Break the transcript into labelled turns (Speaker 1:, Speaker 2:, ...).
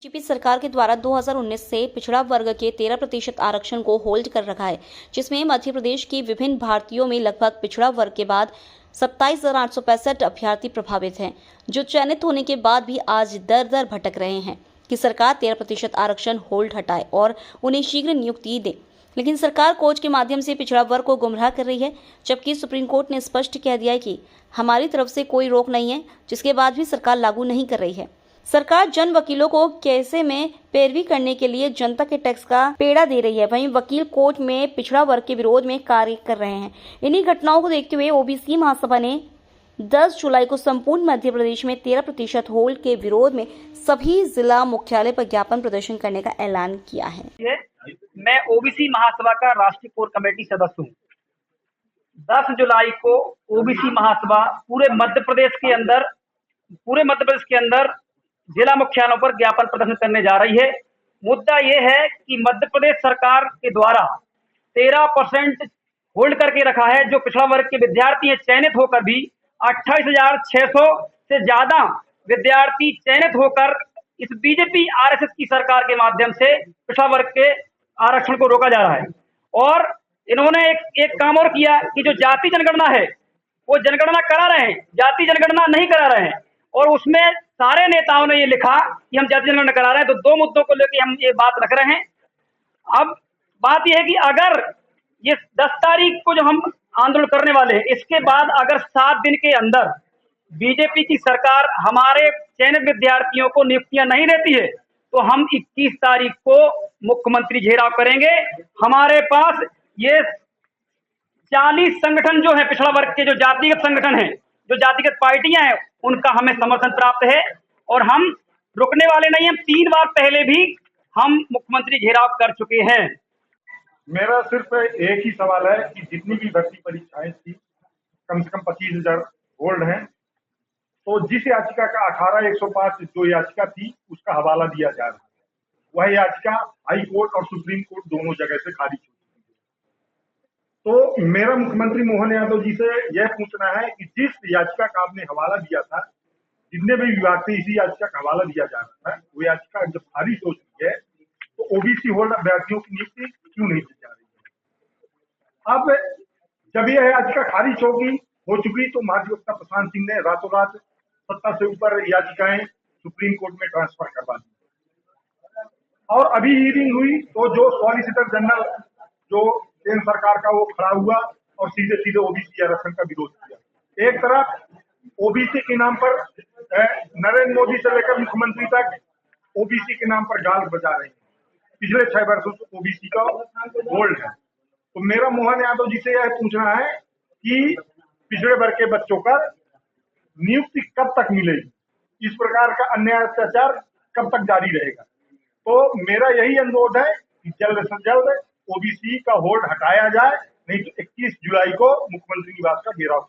Speaker 1: BJP सरकार के द्वारा 2019 से पिछड़ा वर्ग के 13% आरक्षण को होल्ड कर रखा है, जिसमें मध्य प्रदेश की विभिन्न भारतीयों में लगभग पिछड़ा वर्ग के बाद 27,865 अभ्यर्थी प्रभावित हैं, जो चयनित होने के बाद भी आज दर दर भटक रहे हैं कि सरकार 13% आरक्षण होल्ड हटाए और उन्हें शीघ्र नियुक्ति दे। लेकिन सरकार कोच के माध्यम से पिछड़ा वर्ग को गुमराह कर रही है, जबकि सुप्रीम कोर्ट ने स्पष्ट कह दिया है कि हमारी तरफ से कोई रोक नहीं है, जिसके बाद भी सरकार लागू नहीं कर रही है। सरकार जन वकीलों को कैसे में पैरवी करने के लिए जनता के टैक्स का पेड़ा दे रही है, वहीं वकील कोर्ट में पिछड़ा वर्ग के विरोध में कार्य कर रहे हैं। इन्हीं घटनाओं को देखते हुए ओबीसी महासभा ने 10 जुलाई को संपूर्ण मध्य प्रदेश में 13% होल्ड के विरोध में सभी जिला मुख्यालय पर ज्ञापन प्रदर्शन करने का ऐलान किया है।
Speaker 2: मैं ओबीसी महासभा का राष्ट्रीय कोर कमेटी सदस्य हूँ। 10 जुलाई को ओबीसी महासभा पूरे मध्य प्रदेश के अंदर जिला मुख्यालयों पर ज्ञापन प्रदर्शन करने जा रही है। मुद्दा यह है कि मध्य प्रदेश सरकार के द्वारा 13% होल्ड करके रखा है। जो पिछड़ा वर्ग के विद्यार्थी हैं, चयनित होकर भी 28,600 से ज्यादा विद्यार्थी चयनित होकर इस बीजेपी आरएसएस की सरकार के माध्यम से पिछड़ा वर्ग के आरक्षण को रोका जा रहा है। और इन्होंने एक काम और किया कि जो जाति जनगणना है वो जनगणना करा रहे हैं, जाति जनगणना नहीं करा रहे हैं। और उसमें सारे नेताओं ने ये लिखा कि हम जाति जनगणना करा रहे हैं। तो दो मुद्दों को लेकर हम ये बात रख रहे हैं। अब बात यह है कि अगर ये 10 तारीख को जो हम आंदोलन करने वाले हैं, इसके बाद अगर 7 दिन के अंदर बीजेपी की सरकार हमारे चयनित विद्यार्थियों को नियुक्तियां नहीं देती है, तो हम 21 तारीख को मुख्यमंत्री घेराव करेंगे। हमारे पास ये 40 संगठन जो है पिछड़ा वर्ग के, जो जातिगत संगठन है, जो जातिगत पार्टियां हैं, उनका हमें समर्थन प्राप्त है और हम रुकने वाले नहीं। हम 3 बार पहले भी हम मुख्यमंत्री घेराव कर चुके हैं।
Speaker 3: मेरा सिर्फ एक ही सवाल है कि जितनी भी भर्ती परीक्षाएं थी, कम से कम 25,000 होल्ड हैं, तो जिस याचिका का 18,105 जो याचिका थी उसका हवाला दिया जा रहा है, वह याचिका हाई कोर्ट और सुप्रीम कोर्ट दोनों जगह से खारिज हो चुकी है। तो मेरा मुख्यमंत्री मोहन यादव जी से यह पूछना है कि जिस याचिका का आपने हवाला दिया था, जितने भी विभाग से इसी याचिका का हवाला दिया जा रहा है, वो याचिका जब खारिज हो चुकी है तो ओबीसी होल्ड अभ्यर्थियों की नियुक्ति क्यों नहीं की जा रही है? अब जब यह याचिका खारिज हो चुकी तो महाधिवक्ता प्रशांत सिंह ने रातों रात 70 से ऊपर याचिकाएं सुप्रीम कोर्ट में ट्रांसफर करवा दी। और अभी हियरिंग हुई तो जो सॉलिसिटर जनरल जो केंद्र सरकार का, वो खड़ा हुआ और सीधे सीधे ओबीसी आरक्षण का विरोध किया। एक तरफ ओबीसी के नाम पर नरेंद्र मोदी से लेकर मुख्यमंत्री तक ओबीसी के नाम पर गाल बजा रहे हैं। पिछले 6 वर्षों से ओबीसी का होल्ड है। तो मेरा मोहन यादव जी से यह पूछना है कि पिछड़े वर्ग के बच्चों का नियुक्ति कब तक मिलेगी, इस प्रकार का अन्याय अत्याचार कब तक जारी रहेगा। तो मेरा यही अनुरोध है कि जल्द से जल्द ओबीसी का होल्ड हटाया जाए, नहीं तो 21 जुलाई को मुख्यमंत्री निवास का घेराव